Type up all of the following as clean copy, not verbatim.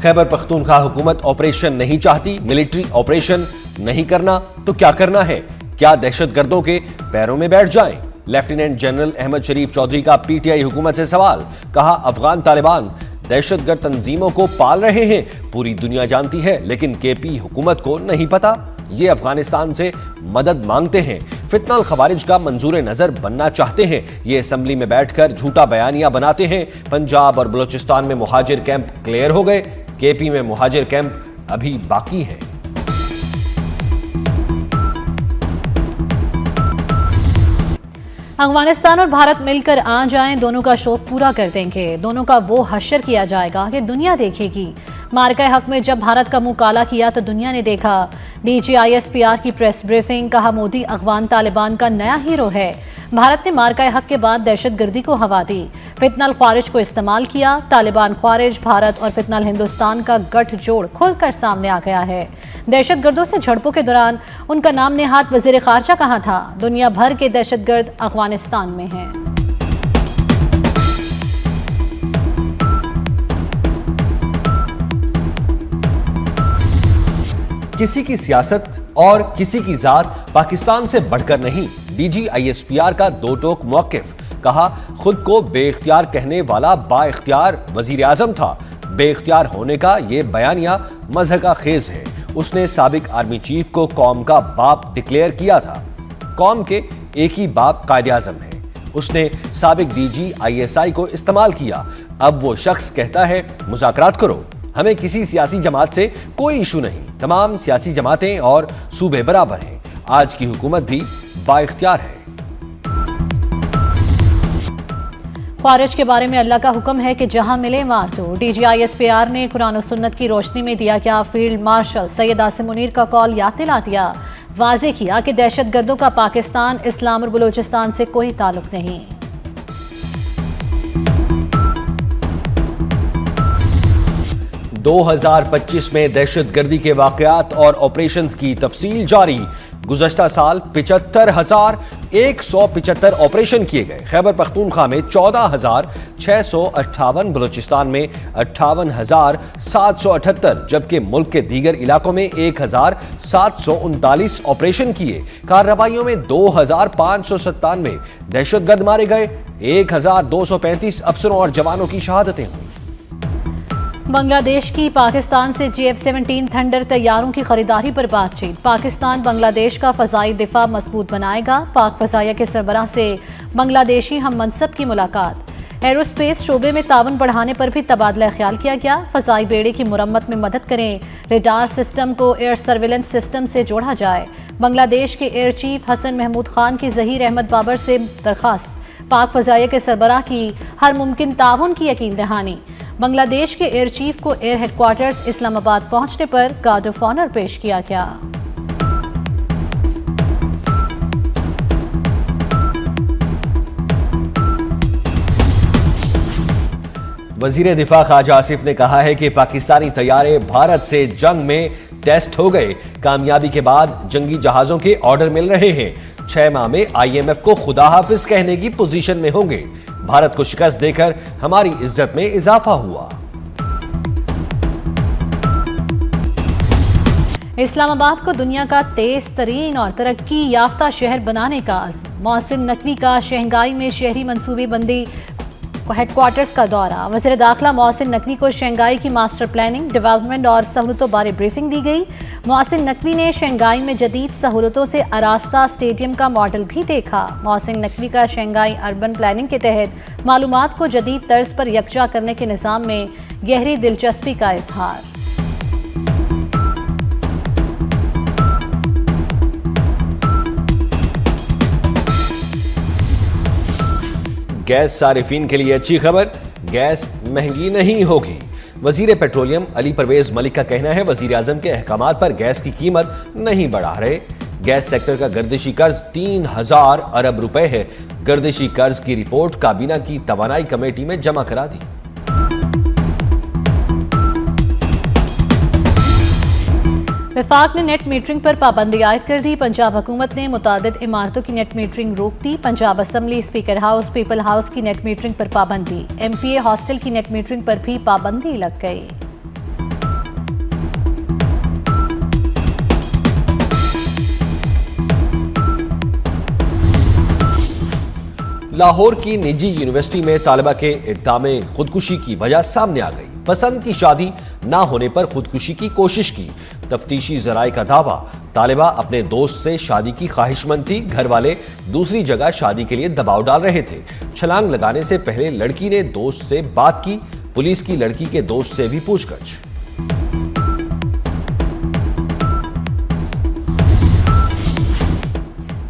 खैबर पख्तूनख्वा हुकूमत ऑपरेशन नहीं चाहती, मिलिट्री ऑपरेशन नहीं करना तो क्या करना है? क्या दहशतगर्दों के पैरों में बैठ जाएं? लेफ्टिनेंट जनरल अहमद शरीफ चौधरी का पीटीआई हुकूमत से सवाल। कहा, अफगान तालिबान दहशतगर्द तंजीमों को पाल रहे हैं, पूरी दुनिया जानती है, लेकिन केपी हुकूमत को नहीं पता। ये अफगानिस्तान से मदद मांगते हैं, फितनल खवारिज का मंजूर नजर बनना चाहते हैं। ये असेंबली में बैठकर झूठा बयानिया बनाते हैं। पंजाब और बलूचिस्तान में मुहाजिर कैंप क्लियर हो गए, केपी में मुहाजिर कैंप अभी बाकी है। अफगानिस्तान और भारत मिलकर आ जाएं, दोनों का शौक पूरा कर देंगे। दोनों का वो हश्र किया जाएगा कि दुनिया देखेगी। मार्का हक में जब भारत का मुंह काला किया तो दुनिया ने देखा। DGISPR की प्रेस ब्रीफिंग। कहा, मोदी अफगान तालिबान का नया हीरो है। भारत ने मार्का हक के बाद दहशतगर्दी को हवा दी, फितनल ख्वारिज को इस्तेमाल किया। तालिबान ख्वारिज, भारत और फितनल हिंदुस्तान का गठजोड़ खुलकर सामने आ गया है। दहशतगर्दों से झड़पों के दौरान उनका नाम नेहात वजीर खारजा कहा था। दुनिया भर के दहशतगर्द अफगानिस्तान में हैं। किसी की सियासत और किसी की जात पाकिस्तान से बढ़कर नहीं। DGISPR का दो टोक मौकिफ। कहा, खुद को बेइख्तियार कहने वाला बाइख्तियार वजीर आजम था। बेइख्तियार होने का ये बयानिया मज़हका खेज है। उसने साबिक आर्मी चीफ को कौम का बाप डिक्लेयर किया था। कौम के एक ही बाप कायदे आजम है। उसने साबिक DGISI को इस्तेमाल किया। अब वो शख्स कहता है मुज़ाकरात करो। हमें किसी सियासी जमात से कोई इशू नहीं। तमाम सियासी जमातें और सूबे बराबर हैं। आज की हुकूमत भी बाइख्तियार है। ख्वारिज के बारे में अल्लाह का हुक्म है कि जहां मिले मार दो। DGISPR ने कुरान और सुन्नत की रोशनी में दिया क्या फील्ड मार्शल सैयद आसिम मुनीर का कॉल याद दिला दिया। वाज़ेह किया कि दहशतगर्दों का पाकिस्तान, इस्लाम और बलूचिस्तान से कोई ताल्लुक नहीं। 2025 में दहशतगर्दी के वाकयात और ऑपरेशंस की तफसील जारी। गुज़श्ता साल 75,175 ऑपरेशन किए गए। खैबर पख्तूनख्वा में 14,658, बलूचिस्तान में 58,778, जबकि मुल्क के दीगर इलाकों में 1,739 ऑपरेशन किए। कार्रवाइयों में 2,597 दहशतगर्द मारे गए। 1,235 अफसरों और जवानों की शहादतें हुई। बांग्लादेश की पाकिस्तान से JF-17 थंडर तैयारों की खरीदारी पर बातचीत। पाकिस्तान बांग्लादेश का फ़ज़ाई दिफा मजबूत बनाएगा। पाक फ़ज़ाइया के सरबराह से बांग्लादेशी हम मनसब की मुलाकात। एरोस्पेस शोबे में तावन बढ़ाने पर भी तबादला ख्याल किया गया। फ़ज़ाई बेड़े की मुरम्मत में मदद करें। रेडार सिस्टम को एयर सर्विलेंस सिस्टम से जोड़ा जाए। बांग्लादेश के एयर चीफ हसन महमूद खान की ज़हीर अहमद बाबर से दरख्वास्त। पाक फ़ज़ाइया के सरबराह की हर मुमकिन ताउन की यकीन दहानी। बांग्लादेश के एयर चीफ को एयर हेडक्वार्टर्स इस्लामाबाद पहुंचने पर गार्ड ऑफ ऑनर पेश किया गया। वजीर दिफा ख्वाजा आसिफ ने कहा है कि पाकिस्तानी तैयारे भारत से जंग में टेस्ट हो गए। कामयाबी के बाद जंगी जहाजों के ऑर्डर मिल रहे हैं। 6 माह में IMF को खुदा हाफिज कहने की पोजीशन में होंगे। भारत को शिकस्त देकर हमारी इज्जत में इजाफा हुआ। इस्लामाबाद को दुनिया का तेज तरीन और तरक्की याफ्ता शहर बनाने का अज़्म। मोहसिन नकवी का शंघाई में शहरी मंसूबेबंदी हेडक्वार्टर्स का दौरा। वज़ीर दाखिला मोहसिन नकवी को शंघाई की मास्टर प्लानिंग, डेवलपमेंट और सहूलतों बारे ब्रीफिंग दी गई। मोहसिन नकवी ने शंघाई में जदीद सहूलतों से आरास्ता स्टेडियम का मॉडल भी देखा। मोहसिन नकवी का शंघाई अर्बन प्लानिंग के तहत मालूमात को जदीद तर्ज पर यकजा करने के निज़ाम में गहरी दिलचस्पी का इजहार। गैस सारिफीन के लिए अच्छी खबर, गैस महंगी नहीं होगी। वजीर पेट्रोलियम अली परवेज मलिक का कहना है, वजीर आजम के अहकामात पर गैस की कीमत नहीं बढ़ा रहे। गैस सेक्टर का गर्दिशी कर्ज 3,000 अरब रुपए है। गर्दिशी कर्ज की रिपोर्ट काबीना की तवानाई कमेटी में जमा करा दी। वफाक ने नेट मीटरिंग पर पाबंदी आयद कर दी। पंजाब हुकूमत ने मुतादिद इमारतों की नेट मीटरिंग रोक दी। Punjab assembly, speaker house, people house की नेट मीटरिंग पर पाबंदी। MPA हॉस्टल की नेट मीटरिंग पर भी पाबंदी लग गई। लाहौर की निजी यूनिवर्सिटी में तालिबा के इक़दाम खुदकुशी की वजह सामने आ गई। पसंद की शादी ना होने पर खुदकुशी की कोशिश की। तफ्तीशी जराये का दावा, तालिबा अपने दोस्त से शादी की ख्वाहिशमंद थी। घर वाले दूसरी जगह शादी के लिए दबाव डाल रहे थे। छलांग लगाने से पहले लड़की ने दोस्त से बात की। पुलिस की लड़की के दोस्त से भी पूछताछ।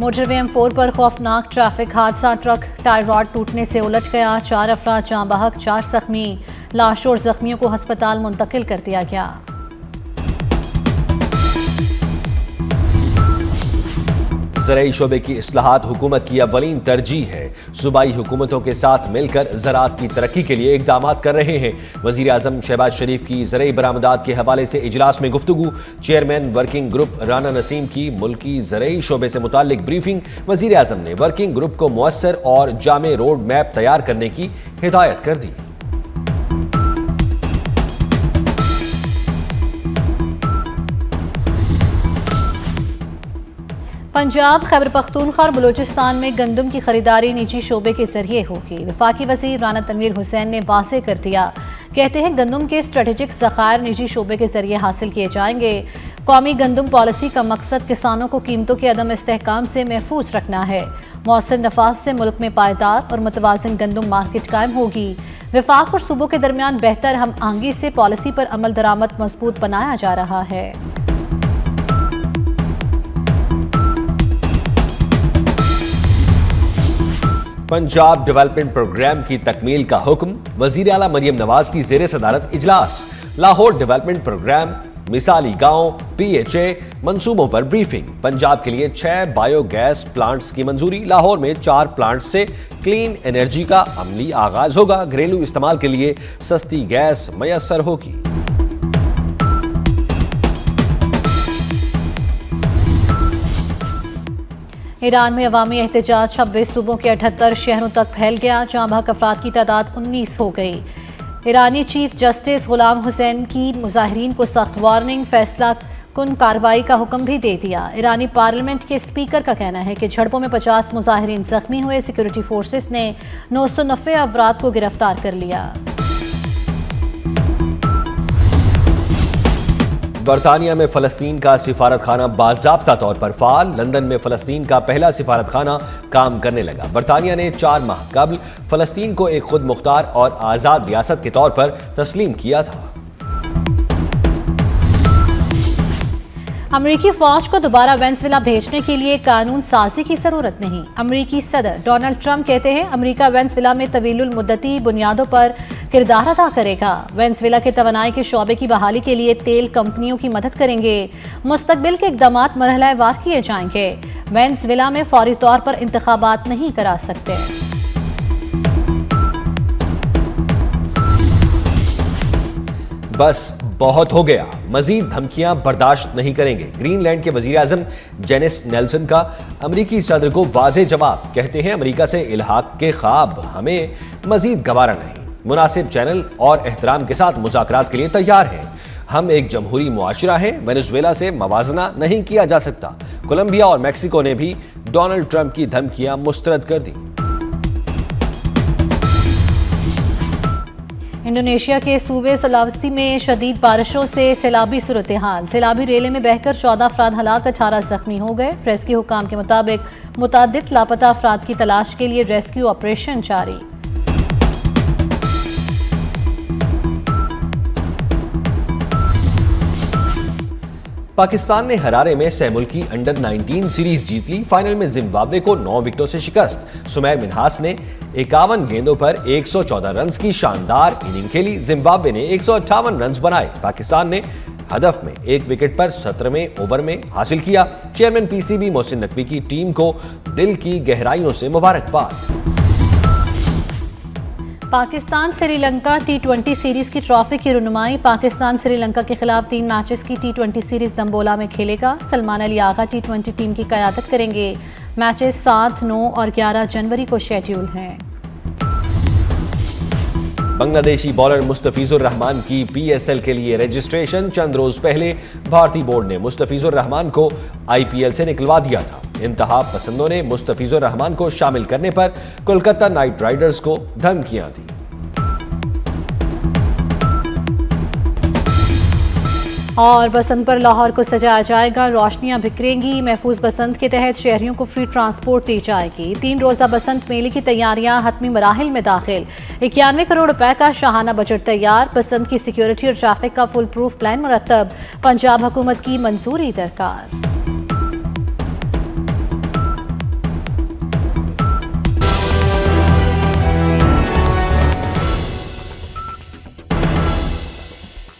मोटरवे M4 पर खौफनाक ट्रैफिक हादसा, ट्रक टायर रॉड टूटने से उलट गया। 4 अफराद जाँ बहक, 4 जख्मी। लाश और जख्मियों को अस्पताल मुंतकिल कर दिया गया। ज़राई शोबे की इस्लाहात हुकूमत की अव्वलीन तरजीह है। सूबाई हुकूमतों के साथ मिलकर ज़राअत की तरक्की के लिए इक़दाम कर रहे हैं। वज़ीर आज़म शहबाज शरीफ की ज़राई बरामदात के हवाले से इजलास में गुफ्तगू। Chairman working group Rana Naseem की मुल्की ज़राई शोबे से मुताल्लिक ब्रीफिंग। वज़ीर आज़म ने वर्किंग ग्रुप को मुअस्सर और जामे रोड मैप तैयार करने की हिदायत कर दी। पंजाब, खैबर पख्तूनख्वा और बलूचिस्तान में गंदम की खरीदारी निजी शोबे के जरिए होगी। वफाकी वज़ीर राना तनवीर हुसैन ने वाज़ेह कर दिया। कहते हैं गंदम के स्ट्रेटेजिक ज़खायर निजी शोबे के जरिए हासिल किए जाएंगे। कौमी गंदम पॉलिसी का मकसद किसानों को कीमतों के अदम इस्तेहकाम से महफूज रखना है। मौसर नफाज से मुल्क में पायदार और मुतवाज़िन गंदम मार्केट कायम होगी। वफाक और सूबों के दरमियान बेहतर हम आहंगी से पॉलिसी पर अमल दरामद मजबूत बनाया जा रहा है। पंजाब डेवलपमेंट प्रोग्राम की तकमील का हुक्म। वज़ीर आला मरियम नवाज की ज़ेर सदारत इजलास। लाहौर डेवलपमेंट प्रोग्राम, मिसाली गांव, PHA मंसूबों पर ब्रीफिंग। पंजाब के लिए 6 बायोगैस प्लांट्स की मंजूरी। लाहौर में 4 प्लांट्स से क्लीन एनर्जी का अमली आगाज होगा। घरेलू इस्तेमाल के लिए सस्ती गैस मयसर होगी। ईरान में अवामी एहतजाज 26 सूबों के 78 शहरों तक फैल गया। जाँ बहक अफराद की तादाद 19 हो गई। ईरानी चीफ जस्टिस गुलाम हुसैन की मुजाहिरीन को सख्त वार्निंग, फैसला कुन कार्रवाई का हुक्म भी दे दिया। ईरानी पार्लियामेंट के स्पीकर का कहना है कि झड़पों में 50 मुजाहिरीन जख्मी हुए। सिक्योरिटी फोर्सेस ने 990 अफराद को गिरफ्तार कर लिया। बरतानिया में फ़लस्तीन का सिफारत खाना बाज़ाब्ता तौर पर फ़ाल। लंदन में फ़लस्तीन का पहला सिफारत खाना काम करने लगा। बरतानिया ने 4 माह कबल फ़लस्तीन को एक खुद मुख्तार और आज़ाद रियासत के तौर पर तस्लीम किया था। अमरीकी फौज को दोबारा वेनेज़ुएला भेजने के लिए कानून साजी की जरूरत नहीं। अमरीकी सदर डोनाल्ड ट्रंप कहते हैं अमरीका वेनेज़ुएला में तवीलुल मुद्दती बुनियादों पर किरदार अदा करेगा। वेनेज़ुएला के तवानाई के शोबे की बहाली के लिए तेल कंपनियों की मदद करेंगे। मुस्तकबिल के इक़दामात मरहलावार किए जाएंगे। वेनेज़ुएला में फौरी तौर पर इंतखाबात नहीं करा सकते। बस बहुत हो गया, मजीद धमकियां बर्दाश्त नहीं करेंगे। ग्रीनलैंड के वजीर आजम जेनिस नेल्सन का अमरीकी सदर को वाज़ेह जवाब। कहते हैं अमरीका से इल्हाक के ख्वाब हमें मजीद गवारा नहीं। मुनासिब चैनल और एहतराम के साथ मुज़ाकरात के लिए तैयार हैं। हम एक जमहूरी मुआशरा है, वेनेज़ुएला से मवाजना नहीं किया जा सकता। कोलंबिया और मैक्सिको ने भी डोनाल्ड ट्रंप की धमकियां मुस्तरद कर दी। इंडोनेशिया के सूबे सलावसी में शदीद बारिशों से सैलाबी सूरत हाल। सैलाबी रेले में बहकर 14 अफराद हलाक, 18 जख्मी हो गए। प्रेस के हुकाम के मुताबिक मुतादिद लापता अफराद की तलाश के लिए रेस्क्यू ऑपरेशन जारी। पाकिस्तान ने हरारे में सहमुल्की अंडर 19 सीरीज जीत ली। फाइनल में जिम्बाब्वे को 9 विकेटों से शिकस्त। सुमैर मिन्हास ने 51 गेंदों पर 114 रन की शानदार इनिंग खेली। जिम्बाब्वे ने 158 रन बनाए। पाकिस्तान ने हदफ में 1 विकेट पर 17वें ओवर में हासिल किया। चेयरमैन PCB मोहसिन नकवी की टीम को दिल की गहराइयों से मुबारकबाद। पाकिस्तान श्रीलंका T20 सीरीज की ट्रॉफी की रुनुमाई। पाकिस्तान श्रीलंका के खिलाफ 3 मैचेस की T20 सीरीज दम्बोला में खेलेगा। सलमान अली आगा T20 टीम की क़यादत करेंगे। मैचेस 7, 9 और 11 जनवरी को शेड्यूल हैं। बांग्लादेशी बॉलर मुस्तफिजुर रहमान की PSL के लिए रजिस्ट्रेशन। चंद रोज पहले भारतीय बोर्ड ने मुस्तफिजुर रहमान को IPL से निकलवा दिया था। इंतहा पसंदों ने मुस्तफिजुर रहमान को शामिल करने पर कोलकाता नाइट राइडर्स को धमकियां दी। और बसंत पर लाहौर को सजाया जाएगा, रोशनियां बिखरेंगी। महफूज बसंत के तहत शहरियों को फ्री ट्रांसपोर्ट दी जाएगी। 3 रोजा बसंत मेले की तैयारियां हतमी मराहिल में दाखिल। 91 करोड़ रुपए का शाहाना बजट तैयार। बसंत की सिक्योरिटी और ट्रैफिक का फुल प्रूफ प्लान मुरतब। पंजाब हुकूमत की मंजूरी दरकार।